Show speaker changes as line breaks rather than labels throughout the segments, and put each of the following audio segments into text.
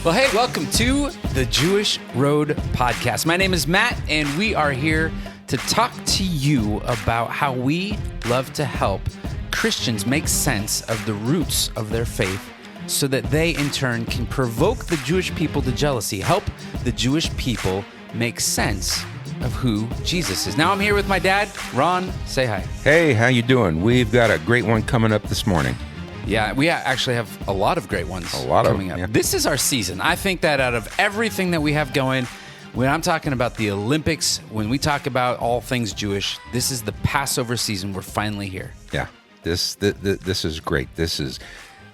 Well, hey, welcome to the Jewish Road Podcast. My name is Matt, and we are here to talk to you about how we love to help Christians make sense of the roots of their faith so that they, in turn, can provoke the Jewish people to jealousy, help the Jewish people make sense of who Jesus is. Now I'm here with my dad, Ron. Say hi.
Hey, how you doing? We've got a great one coming up this morning.
Yeah, we actually have a lot of great ones coming up.
Yeah.
This is our season. I think that out of everything that we have going, when I'm talking about the Olympics, when we talk about all things Jewish, this is the Passover season. We're finally here.
Yeah, this is great. This is,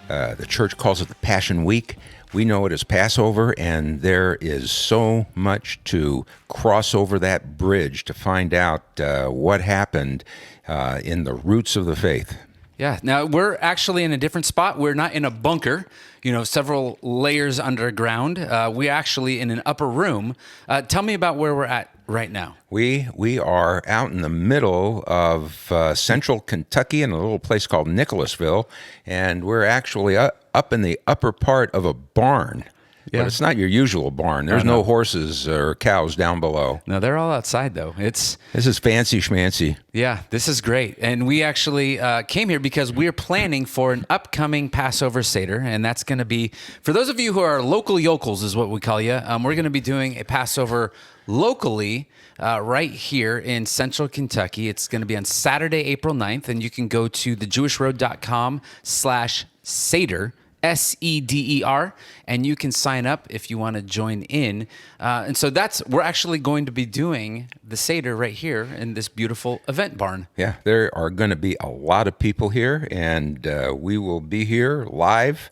the church calls it the Passion Week. We know it as Passover, and there is so much to cross over that bridge to find out what happened in the roots of the faith.
Yeah. Now, we're actually in a different spot. We're not in a bunker, several layers underground. We're actually in an upper room. Tell me about where we're at right now.
We are out in the middle of central Kentucky in a little place called Nicholasville, and we're actually up in the upper part of a barn. Yeah. But it's not your usual barn. There's no horses or cows down below.
No, they're all outside, though. This
is fancy schmancy.
Yeah, this is great. And we actually came here because we are planning for an upcoming Passover Seder. And that's going to be, for those of you who are local yokels is what we call you, we're going to be doing a Passover locally right here in central Kentucky. It's going to be on Saturday, April 9th. And you can go to thejewishroad.com/Seder. SEDER, and you can sign up if you want to join in. And so we're actually going to be doing the Seder right here in this beautiful event barn.
Yeah, there are going to be a lot of people here, and we will be here live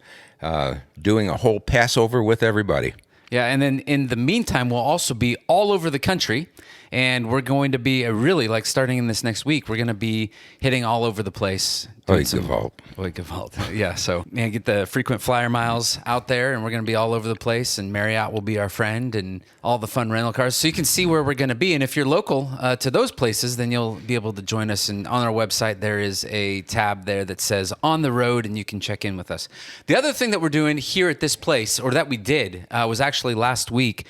doing a whole Passover with everybody.
Yeah, and then in the meantime, we'll also be all over the country, and we're going to be starting in this next week, we're going to be hitting all over the place.
Oy Gewalt.
Yeah, so get the frequent flyer miles out there, and we're going to be all over the place, and Marriott will be our friend, and all the fun rental cars. So you can see where we're going to be, and if you're local to those places, then you'll be able to join us. And on our website, there is a tab there that says On the Road, and you can check in with us. The other thing that we're doing here at this place, or that we did, was actually last week.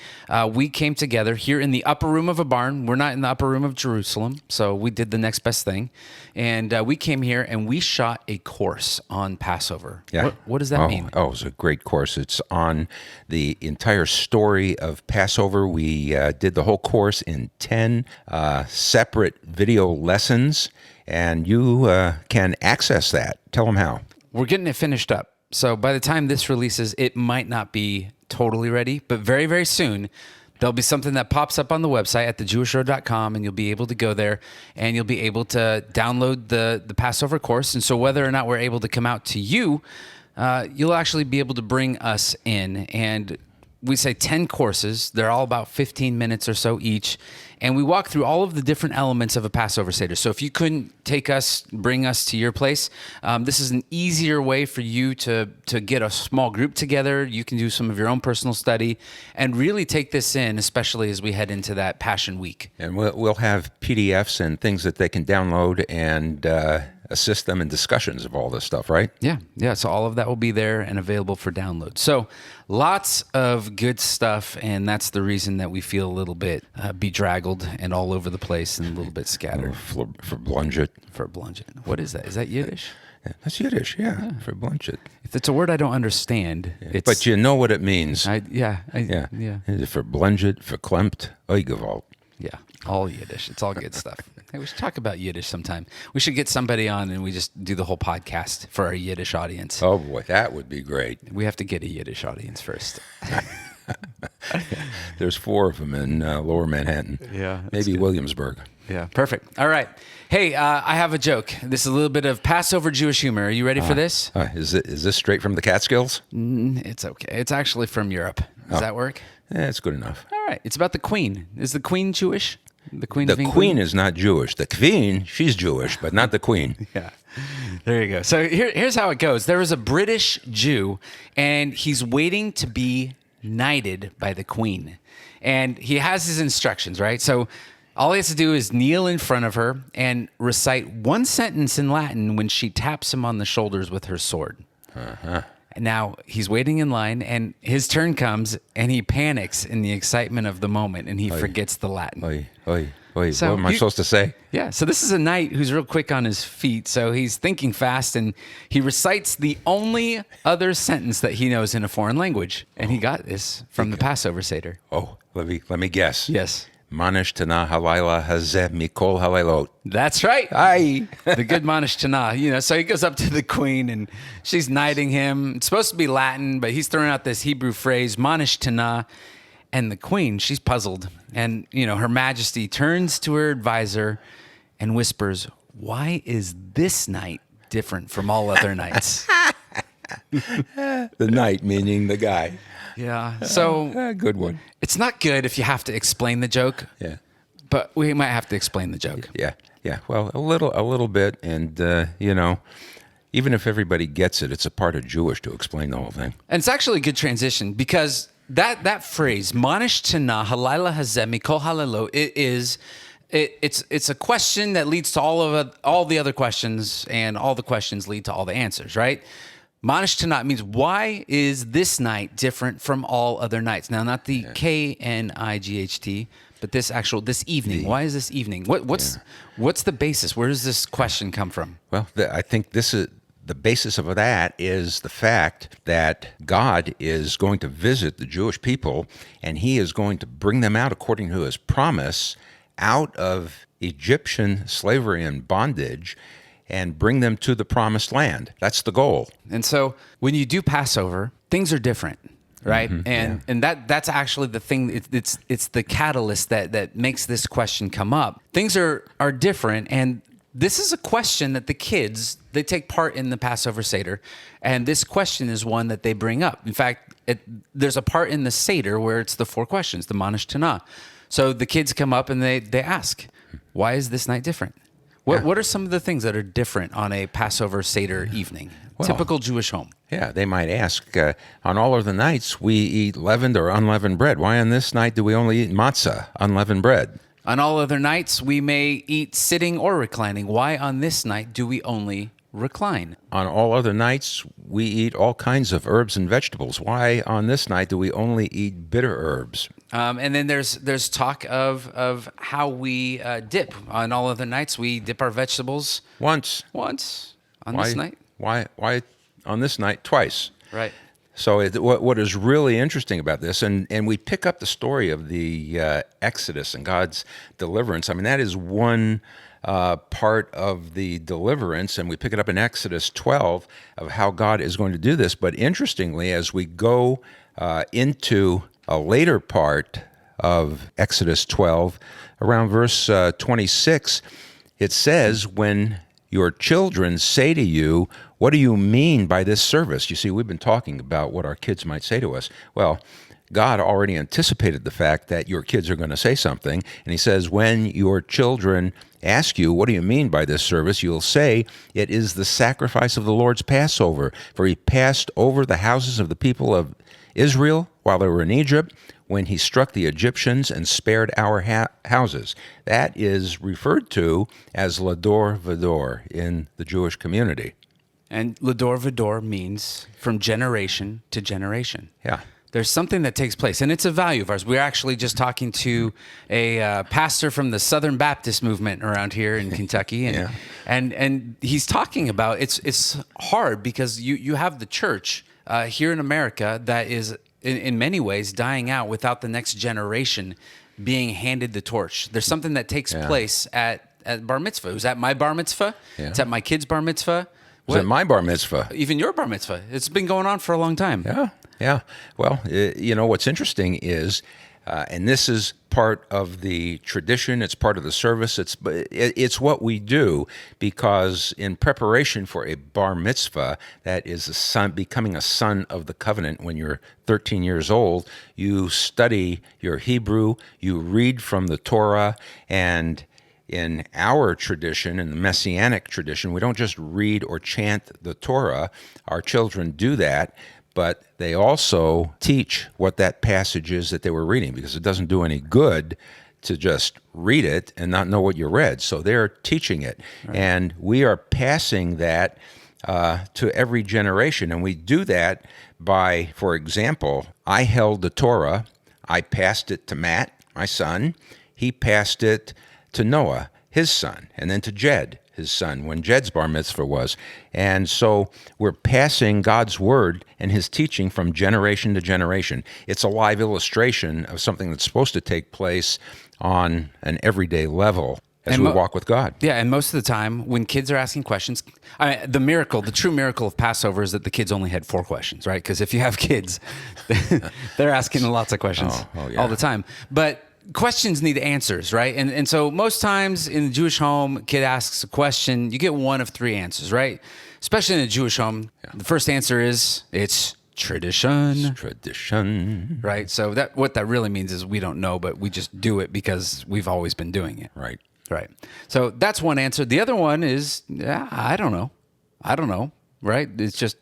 We came together here in the upper room of a barn. We're not in the upper room of Jerusalem, so we did the next best thing. And we came here, and we shot a course on Passover.
Yeah.
What does that mean?
Oh, it was a great course. It's on the entire story of Passover. We did the whole course in 10 separate video lessons, and you can access that. Tell them how.
We're getting it finished up. So by the time this releases, it might not be totally ready, but very, very soon, there'll be something that pops up on the website at thejewishroad.com, and you'll be able to go there, and you'll be able to download the Passover course. And so whether or not we're able to come out to you, you'll actually be able to bring us in. And we say 10 courses. They're all about 15 minutes or so each. And we walk through all of the different elements of a Passover Seder. So if you couldn't bring us to your place, this is an easier way for you to get a small group together. You can do some of your own personal study and really take this in, especially as we head into that Passion Week.
And we'll have PDFs and things that they can download and assist them in discussions of all this stuff, right?
Yeah. So all of that will be there and available for download. So lots of good stuff, and that's the reason that we feel a little bit bedraggled and all over the place and a little bit scattered.
Verblunget.
What is that? Is that Yiddish?
Yeah, that's Yiddish, yeah. Verblunget.
If it's a word I don't understand,
but you know what it means.
Yeah.
Verblunget, verklempt, Oy Gewalt.
Yeah, all Yiddish. It's all good stuff. Hey, we should talk about Yiddish sometime. We should get somebody on and we just do the whole podcast for our Yiddish audience.
Oh boy, that would be great.
We have to get a Yiddish audience first.
There's 4 of them in Lower Manhattan.
Yeah.
Maybe Williamsburg.
Yeah, perfect. All right. Hey, I have a joke. This is a little bit of Passover Jewish humor. Are you ready for this?
Is this straight from the Catskills?
It's okay. It's actually from Europe. Does that work?
Yeah, it's good enough.
All right. It's about the Queen. Is the Queen Jewish? The Queen of England?
Queen is not Jewish. The Queen, she's Jewish, but not the Queen.
Yeah. There you go. So here's how it goes. There was a British Jew, and he's waiting to be knighted by the Queen. And he has his instructions, right? So all he has to do is kneel in front of her and recite one sentence in Latin when she taps him on the shoulders with her sword.
Uh-huh.
Now he's waiting in line, and his turn comes, and he panics in the excitement of the moment, and he forgets the Latin.
Oi, oi, oi.
So
What am I supposed to say?
Yeah, so this is a knight who's real quick on his feet, so he's thinking fast, and he recites the only other sentence that he knows in a foreign language, and he got this from the Passover Seder.
Oh, let me guess.
Yes.
Manish Tana Halayla Hazeh Mikol Halaylot.
That's right.
Aye.
The good Manish Tana. So he goes up to the queen, and she's knighting him. It's supposed to be Latin, but he's throwing out this Hebrew phrase, Manish Tana. And the queen, she's puzzled. And, Her Majesty turns to her advisor and whispers, "Why is this night different from all other nights?"
The knight, meaning the guy.
Yeah. So
Good one.
it's not good if you have to explain the joke,
Yeah.
but we might have to explain the joke.
Yeah. Yeah. Well, a little bit. And, even if everybody gets it, it's a part of Jewish to explain the whole thing.
And it's actually a good transition because that phrase, Manish Tana Halayla Hazeh Mikol Halelo, it's a question that leads to all the other questions, and all the questions lead to all the answers, right? Manish Tana means, why is this night different from all other nights? Now, not the Knight, but this evening. Why is this evening? What's the basis? Where does this question come from?
Well, I think this is the basis of that is the fact that God is going to visit the Jewish people, and he is going to bring them out according to his promise out of Egyptian slavery and bondage and bring them to the promised land. That's the goal.
And so when you do Passover, things are different, right? And that's actually the thing. It's the catalyst that makes this question come up. Things are different, and this is a question that the kids, they take part in the Passover Seder, and this question is one that they bring up. In fact, there's a part in the Seder where it's the 4 questions, the Manish Tana. So the kids come up and they ask, why is this night different? What are some of the things that are different on a Passover Seder evening?
Well,
Typical Jewish home.
Yeah, they might ask, on all other nights we eat leavened or unleavened bread. Why on this night do we only eat matzah, unleavened bread?
On all other nights, we may eat sitting or reclining. Why on this night do we only recline?
On all other nights, we eat all kinds of herbs and vegetables. Why on this night do we only eat bitter herbs?
And then there's talk of how we dip. On all other nights, we dip our vegetables
Once.
on this night.
Why on this night twice?
Right.
So what is really interesting about this, and we pick up the story of the Exodus and God's deliverance. I mean, that is one part of the deliverance, and we pick it up in Exodus 12 of how God is going to do this. But interestingly, as we go into a later part of Exodus 12, around verse 26, it says, when your children say to you, what do you mean by this service? You see, we've been talking about what our kids might say to us. Well, God already anticipated the fact that your kids are going to say something. And he says, when your children ask you, what do you mean by this service? You'll say, it is the sacrifice of the Lord's Passover. For he passed over the houses of the people of Israel while they were in Egypt, when he struck the Egyptians and spared our houses. That is referred to as Lador Vador in the Jewish community.
And Lador Vador means from generation to generation.
Yeah.
There's something that takes place, and it's a value of ours. We're actually just talking to a pastor from the Southern Baptist movement around here in Kentucky, and he's talking about it's hard because you have the church here in America that is in many ways dying out without the next generation being handed the torch. There's something that takes place at bar mitzvah. It was at my bar mitzvah.
Yeah.
It's at my kid's bar mitzvah.
Was it my bar mitzvah?
Even your bar mitzvah. It's been going on for a long time.
Yeah. Well, what's interesting is, and this is part of the tradition, it's part of the service, it's what we do, because in preparation for a bar mitzvah, that is a son, becoming a son of the covenant when you're 13 years old, you study your Hebrew, you read from the Torah, and in our tradition, in the Messianic tradition, we don't just read or chant the Torah. Our children do that, but they also teach what that passage is that they were reading, because it doesn't do any good to just read it and not know what you read. So they're teaching it. Right. And we are passing that to every generation. And we do that by, for example, I held the Torah, I passed it to Matt, my son, he passed it to Noah, his son, and then to Jed, his son, when Jed's bar mitzvah was. And so we're passing God's word and his teaching from generation to generation. It's a live illustration of something that's supposed to take place on an everyday level as we walk with God.
Yeah, and most of the time when kids are asking questions, the true miracle of Passover is that the kids only had 4 questions, right? Because if you have kids, they're asking lots of questions all the time. But questions need answers, right? And so most times in the Jewish home, kid asks a question, you get one of 3 answers, right? Especially in a Jewish home, the first answer is, it's tradition.
It's tradition.
Right? So what that really means is we don't know, but we just do it because we've always been doing it.
Right.
Right. So that's one answer. The other one is, I don't know. I don't know. Right? It's just,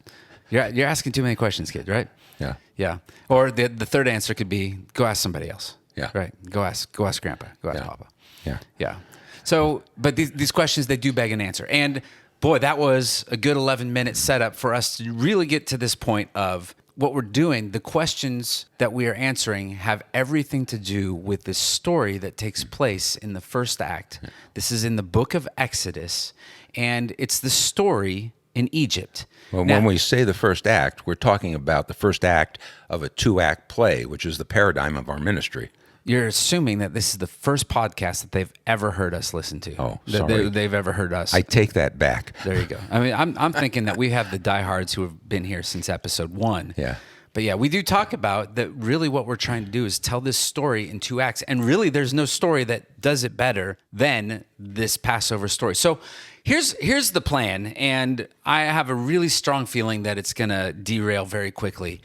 you're asking too many questions, kid, right?
Yeah.
Yeah. Or the third answer could be, go ask somebody else.
Yeah.
Right. Go ask Grandpa. Go ask Papa.
Yeah.
Yeah. So, but these questions, they do beg an answer. And boy, that was a good 11-minute setup for us to really get to this point of what we're doing. The questions that we are answering have everything to do with this story that takes place in the first act. This is in the book of Exodus, and it's the story in Egypt.
Well,
Now,
when we say the first act, we're talking about the first act of a 2-act play, which is the paradigm of our ministry.
you're assuming that this is the first podcast that they've ever heard us listen to.
Oh,
that
sorry.
they've ever heard us.
I take that back.
There you go. I mean, I'm thinking that we have the diehards who have been here since episode 1.
Yeah.
But yeah, we do talk about that. Really, what we're trying to do is tell this story in 2 acts, and really, there's no story that does it better than this Passover story. So here's the plan, and I have a really strong feeling that it's going to derail very quickly.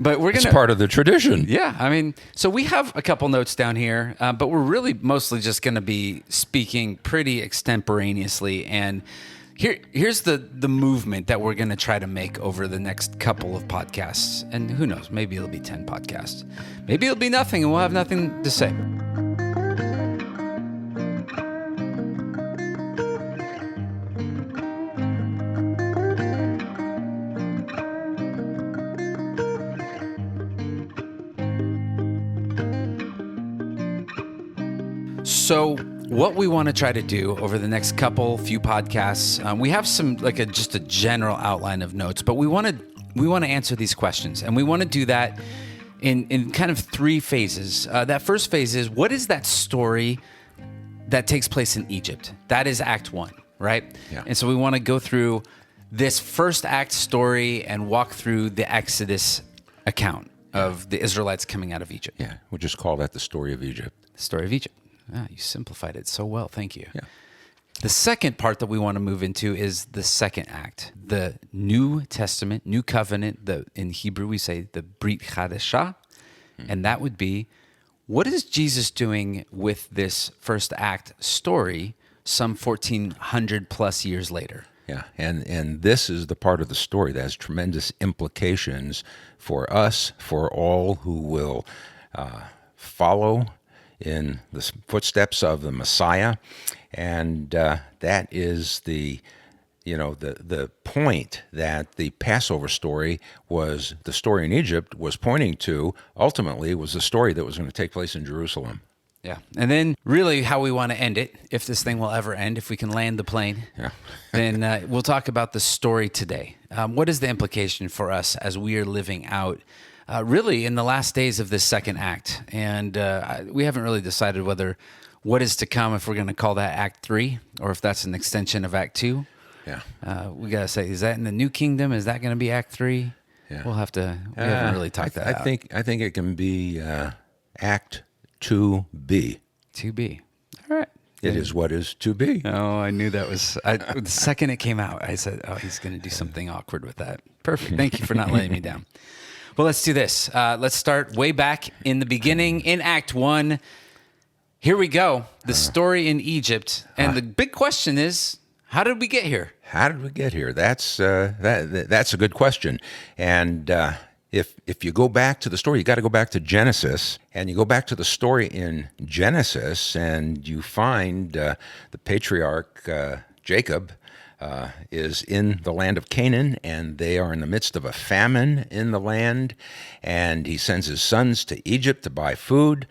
But we're going to.
It's part of the tradition.
Yeah, I mean, so we have a couple notes down here, but we're really mostly just going to be speaking pretty extemporaneously. And here's the movement that we're going to try to make over the next couple of podcasts. And who knows, maybe it'll be 10 podcasts. Maybe it'll be nothing and we'll have nothing to say. So what we want to try to do over the next few podcasts, we have some just a general outline of notes, but we want to answer these questions, and we want to do that in kind of 3 phases. That first phase is, what is that story that takes place in Egypt? That is Act 1, right?
Yeah.
And so we want to go through this first act story and walk through the Exodus account of the Israelites coming out of Egypt.
Yeah, we'll just call that the story of Egypt.
The story of Egypt. You simplified it so well. Thank you.
Yeah.
The second part that we want to move into is the second act, the New Testament, New Covenant. In Hebrew, we say the Brit Chadashah. And that would be, what is Jesus doing with this first act story some 1,400 plus years later?
Yeah, and this is the part of the story that has tremendous implications for us, for all who will follow in the footsteps of the Messiah, and that is the point that the Passover story was, the story in Egypt was pointing to. Ultimately, was the story that was going to take place in Jerusalem.
Yeah, and then really how we want to end it, if this thing will ever end, if we can land the plane, then we'll talk about the story today. What is the implication for us as we are living out really in the last days of this second act? And we haven't really decided what is to come, if we're going to call that Act 3 or if that's an extension of Act 2.
Yeah.
We got to say, is that in the New Kingdom? Is that going to be Act 3?
Yeah.
We'll have to, we haven't really talked that out.
I think it can be Act 2B.
2B. All right.
It is what is to be.
Oh, I knew that was... the second it came out, I said, oh, he's going to do something awkward with that. Perfect. Thank you for not letting me down. Well, let's do this. Let's start way back in the beginning in Act 1. Here we go. The story in Egypt. And the big question is, how did we get here?
How did we get here? That's a good question. And if you go back to the story, you got to go back to Genesis, and you go back to the story in Genesis, and you find the patriarch Jacob is in the land of Canaan, and they are in the midst of a famine in the land, and he sends his sons to Egypt to buy food.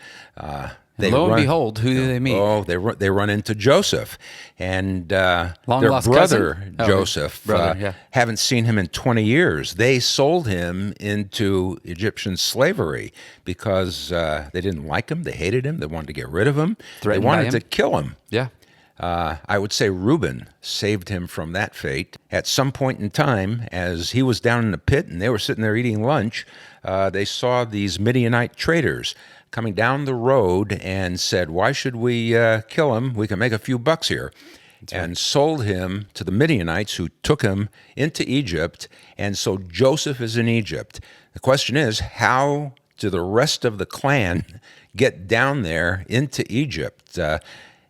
Lo and behold, who do they meet?
Oh, they run into Joseph, and their
Long-lost
brother
cousin? Oh,
Joseph.
brother, yeah.
Haven't seen him in 20 years. They sold him into Egyptian slavery because they didn't like him. They hated him. They wanted to get rid of him.
Threatened
they wanted
by him?
to kill him.
Yeah.
I would say Reuben saved him from that fate. At some point in time, as he was down in the pit and they were sitting there eating lunch, they saw these Midianite traders coming down the road and said, "Why should we kill him? We can make a few bucks here." And sold him to the Midianites, who took him into Egypt. And so Joseph is in Egypt. The question is, how do the rest of the clan get down there into Egypt?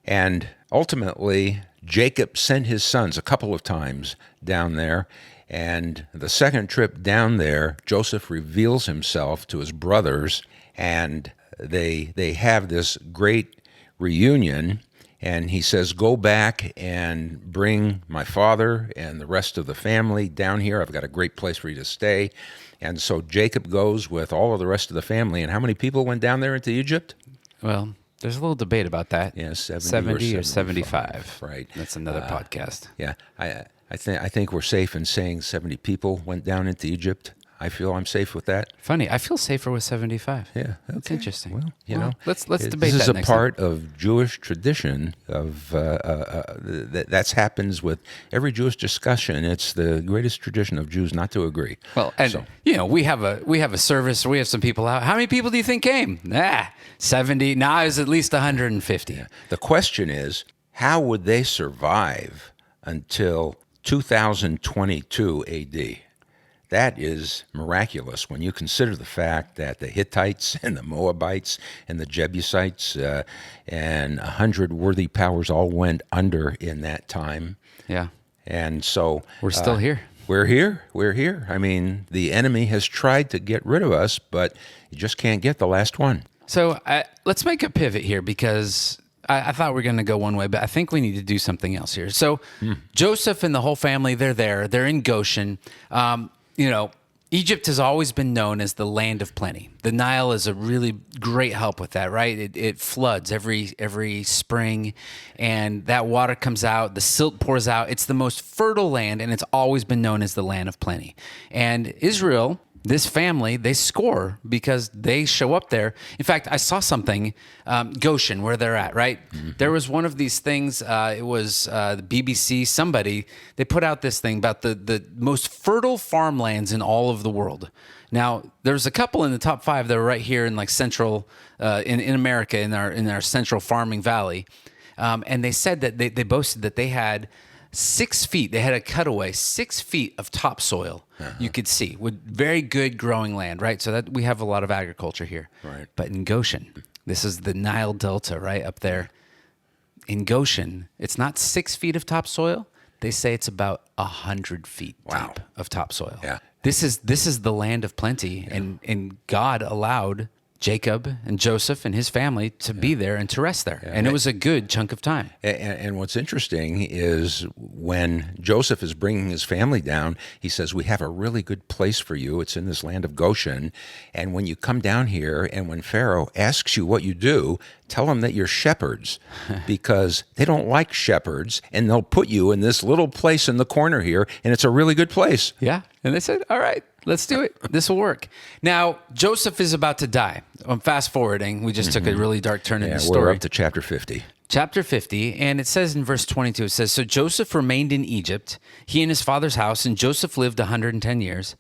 And ultimately, Jacob sent his sons a couple of times down there. And the second trip down there, Joseph reveals himself to his brothers, and they have this great reunion. And he says, "Go back and bring my father and the rest of the family down here. I've got a great place for you to stay." And so Jacob goes with all of the rest of the family. And how many people went down there into Egypt?
Well, there's a little debate about that.
Yeah, 70
or 75.
Right.
That's another podcast.
Yeah, I think we're safe in saying 70 people went down into Egypt. I feel I'm safe with that.
Funny, I feel safer with 75.
Yeah,
That's interesting.
Well, you know,
let's debate
this is
that
a
next
part of Jewish tradition of that happens with every Jewish discussion. It's the greatest tradition of Jews not to agree.
Well, and we have a service. We have some people out. How many people do you think came? 70. Now it's at least 150.
Yeah. The question is, how would they survive until 2022 AD? That is miraculous when you consider the fact that the Hittites and the Moabites and the Jebusites and 100 worthy powers all went under in that time.
Yeah.
And so
We're still here.
We're here. We're here. I mean, the enemy has tried to get rid of us, but you just can't get the last one.
So let's make a pivot here, because I thought we were going to go one way, but I think we need to do something else here. So Joseph and the whole family, they're there. They're in Goshen. Egypt has always been known as the land of plenty. The Nile is a really great help with that, right? It floods every spring, and that water comes out. The silt pours out. It's the most fertile land, and it's always been known as the land of plenty. And Israel, this family, they score because they show up there. In fact, I saw something, Goshen, where they're at, right? Mm-hmm. There was one of these things, it was the BBC, somebody, they put out this thing about the most fertile farmlands in all of the world. Now, there's a couple in the top 5 that are right here in like central, in America, in our central farming valley. And they said that they boasted that they had 6 feet. They had a cutaway, 6 feet of topsoil you could see with very good growing land, right? So that we have a lot of agriculture here.
Right.
But in Goshen, this is the Nile Delta, right up there. In Goshen, it's not 6 feet of topsoil. They say it's about 100 feet deep of topsoil.
Yeah.
This is the land of plenty, and God allowed Jacob and Joseph and his family to be there and to rest there. And it was a good chunk of time.
And what's interesting is when Joseph is bringing his family down, he says, "We have a really good place for you. It's in this land of Goshen. And when you come down here and when Pharaoh asks you what you do, tell him that you're shepherds, because they don't like shepherds, and they'll put you in this little place in the corner here, and it's a really good place."
Yeah. And they said, all right, let's do it. This will work. Now, Joseph is about to die. I'm fast forwarding. We just took a really dark turn in the story.
We're up to chapter 50.
Chapter 50, and it says in verse 22, it says, "So Joseph remained in Egypt, he and his father's house, and Joseph lived 110 years.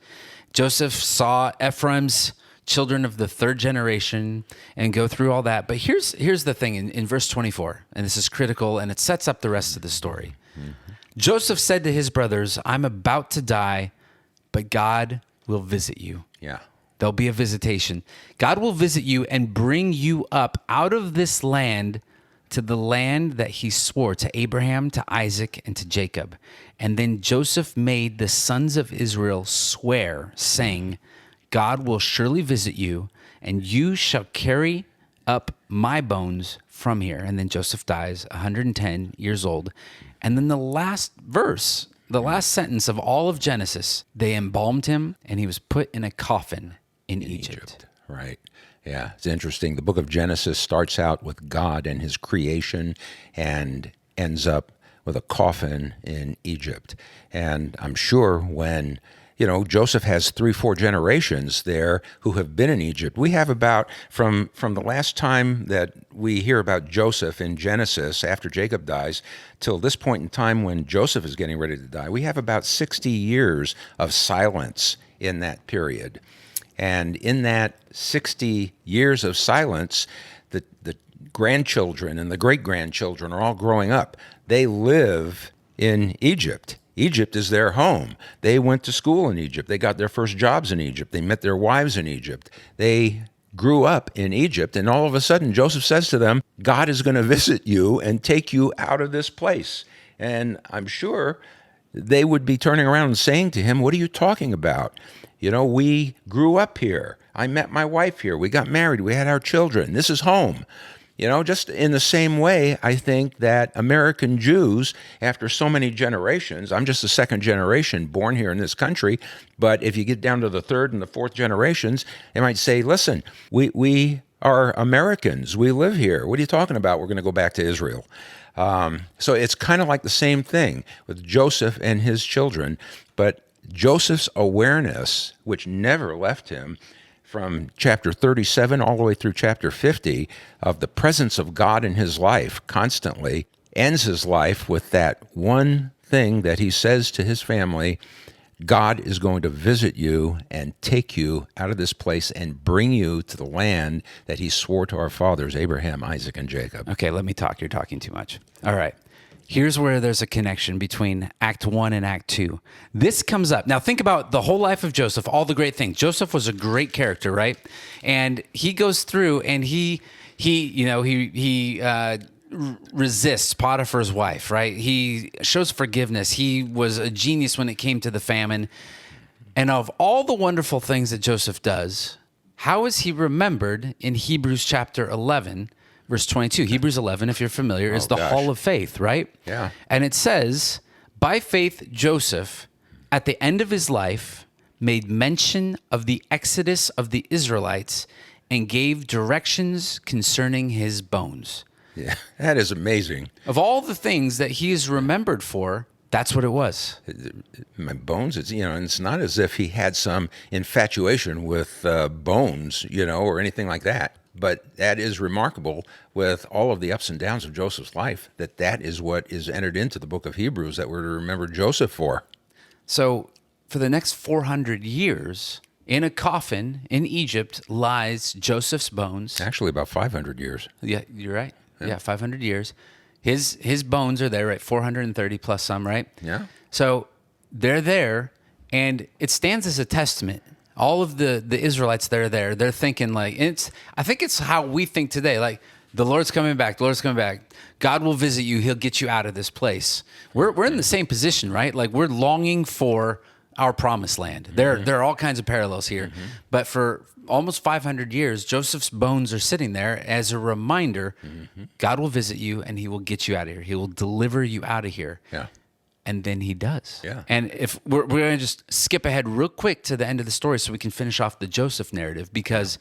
Joseph saw Ephraim's children of the 3rd generation," and go through all that. But here's the thing in verse 24, and this is critical, and it sets up the rest of the story. Joseph said to his brothers, "I'm about to die, but God will visit you."
Yeah.
There'll be a visitation. God will visit you and bring you up out of this land to the land that he swore to Abraham, to Isaac, and to Jacob. And then Joseph made the sons of Israel swear, saying, "God will surely visit you, and you shall carry up my bones from here." And then Joseph dies 110 years old. And then the last verse, the last sentence of all of Genesis, they embalmed him and he was put in a coffin in Egypt.
Right. Yeah, it's interesting. The book of Genesis starts out with God and his creation and ends up with a coffin in Egypt. And I'm sure when, Joseph has 3-4 generations there who have been in Egypt. We have about, from the last time that we hear about Joseph in Genesis after Jacob dies till this point in time when Joseph is getting ready to die, we have about 60 years of silence in that period. And in that 60 years of silence, the grandchildren and the great-grandchildren are all growing up. They live in Egypt. Egypt is their home. They went to school in Egypt. They got their first jobs in Egypt. They met their wives in Egypt. They grew up in Egypt, and all of a sudden, Joseph says to them, God is going to visit you and take you out of this place. And I'm sure they would be turning around and saying to him, what are you talking about? We grew up here. I met my wife here. We got married. We had our children. This is home. Just in the same way, I think that American Jews, after so many generations, I'm just the second generation born here in this country, but if you get down to the third and the fourth generations, they might say, listen, we are Americans. We live here. What are you talking about? We're going to go back to Israel. So it's kind of like the same thing with Joseph and his children, but Joseph's awareness, which never left him, from chapter 37 all the way through chapter 50, of the presence of God in his life constantly, ends his life with that one thing that he says to his family, God is going to visit you and take you out of this place and bring you to the land that he swore to our fathers, Abraham, Isaac, and Jacob.
Okay, let me talk. You're talking too much. All right. Here's where there's a connection between Act 1 and Act 2. This comes up. Now think about the whole life of Joseph, all the great things. Joseph was a great character, right? And he goes through and he resists Potiphar's wife, right? He shows forgiveness. He was a genius when it came to the famine. And of all the wonderful things that Joseph does, how is he remembered in Hebrews chapter 11, verse 22? Hebrews 11, if you're familiar, is the hall of faith, right?
Yeah.
And it says, by faith, Joseph, at the end of his life, made mention of the exodus of the Israelites and gave directions concerning his bones.
Yeah, that is amazing.
Of all the things that he is remembered for, that's what it was.
My bones, and it's not as if he had some infatuation with bones, or anything like that. But that is remarkable with all of the ups and downs of Joseph's life, that is what is entered into the book of Hebrews that we're to remember Joseph for.
So for the next 400 years, in a coffin in Egypt lies Joseph's bones.
Actually, about 500 years.
Yeah, you're right. Yeah, 500 years. His bones are there, right? 430 plus some, right?
Yeah.
So they're there, and it stands as a testament. All of the Israelites that are there, they're thinking I think it's how we think today. Like, the Lord's coming back. The Lord's coming back. God will visit you. He'll get you out of this place. We're in the same position, right? Like, we're longing for our promised land. There are all kinds of parallels here. Mm-hmm. But for almost 500 years, Joseph's bones are sitting there as a reminder, God will visit you and he will get you out of here. He will deliver you out of here.
Yeah.
And then he does.
Yeah.
And if we're going to just skip ahead real quick to the end of the story so we can finish off the Joseph narrative, because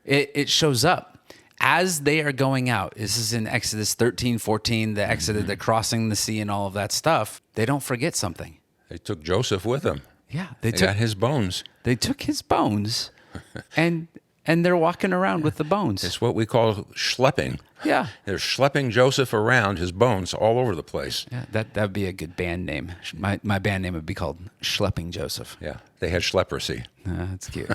it shows up as they are going out. This is in Exodus 13, 14, the Exodus, the crossing the sea and all of that stuff. They don't forget something.
They took Joseph with them.
Yeah.
They got his bones.
They took his bones and they're walking around with the bones.
It's what we call schlepping.
Yeah.
They're schlepping Joseph around, his bones, all over the place.
Yeah, that'd be a good band name. My band name would be called Schlepping Joseph.
Yeah, they had schleprosy.
That's cute.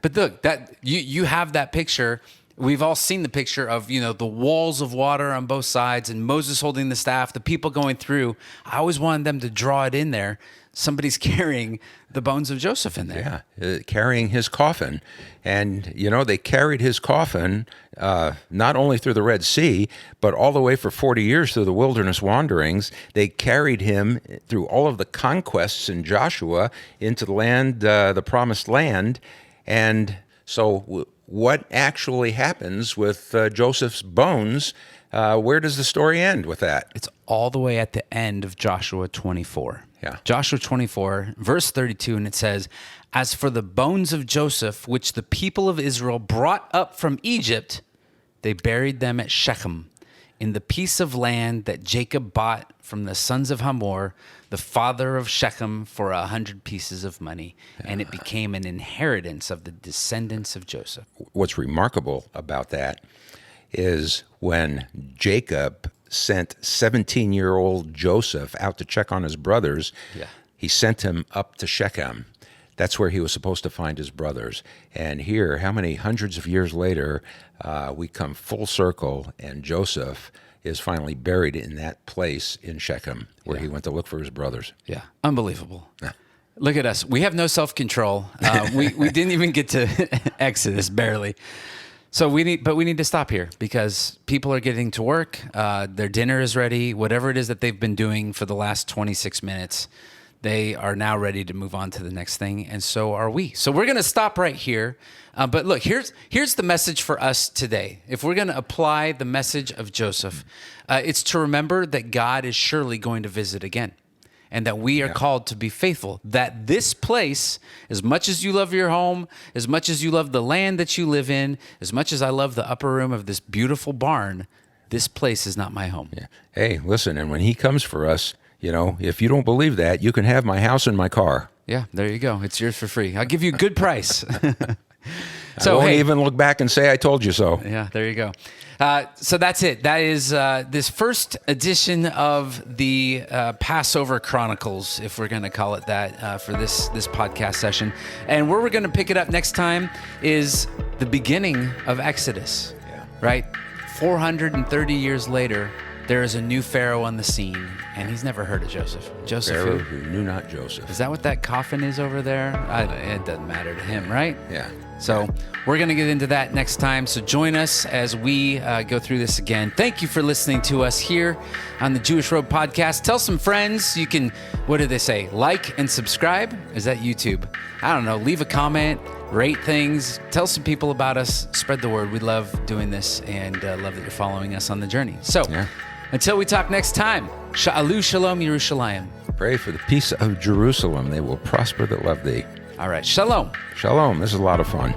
But look, that you have that picture. We've all seen the picture of, the walls of water on both sides and Moses holding the staff, the people going through. I always wanted them to draw it in there. Somebody's carrying the bones of Joseph in there.
Yeah, carrying his coffin. And, they carried his coffin not only through the Red Sea, but all the way for 40 years through the wilderness wanderings. They carried him through all of the conquests in Joshua into the land, the promised land. And so what actually happens with Joseph's bones where does the story end with that?
It's all the way at the end of Joshua 24.
Yeah.
Joshua 24, verse 32, and it says, "As for the bones of Joseph, which the people of Israel brought up from Egypt, they buried them at Shechem, in the piece of land that Jacob bought from the sons of Hamor, the father of Shechem, for 100 pieces of money. And it became an inheritance of the descendants of Joseph."
What's remarkable about that is when Jacob sent 17-year-old Joseph out to check on his brothers, he sent him up to Shechem. That's where he was supposed to find his brothers. And here, how many hundreds of years later, we come full circle, and Joseph is finally buried in that place in Shechem where he went to look for his brothers.
Yeah, unbelievable. Look at us. We have no self-control. We didn't even get to Exodus, barely. So we need to stop here because people are getting to work. Their dinner is ready. Whatever it is that they've been doing for the last 26 minutes, they are now ready to move on to the next thing, and so are we. So we're going to stop right here. But look, here's the message for us today. If we're going to apply the message of Joseph, it's to remember that God is surely going to visit again, and that we are called to be faithful. That this place, as much as you love your home, as much as you love the land that you live in, as much as I love the upper room of this beautiful barn, this place is not my home.
Yeah. Hey, listen, and when he comes for us, if you don't believe that, you can have my house and my car.
Yeah, there you go. It's yours for free. I'll give you a good price.
So I won't even look back and say I told you so.
Yeah, there you go. So that's it. That is this first edition of the Passover Chronicles, if we're going to call it that, for this podcast session. And where we're going to pick it up next time is the beginning of Exodus, right? 430 years later, there is a new Pharaoh on the scene, and he's never heard of Joseph. Joseph
Pharaoh who knew not Joseph.
Is that what that coffin is over there? It doesn't matter to him, right?
Yeah.
So we're going to get into that next time. So join us as we go through this again. Thank you for listening to us here on the Jewish Road Podcast. Tell some friends. You can, what did they say? Like and subscribe? Is that YouTube? I don't know. Leave a comment. Rate things. Tell some people about us. Spread the word. We love doing this and love that you're following us on the journey. So until we talk next time, Sha'alu Shalom Yerushalayim.
Pray for the peace of Jerusalem. They will prosper that love thee.
All right. Shalom.
Shalom. This is a lot of fun.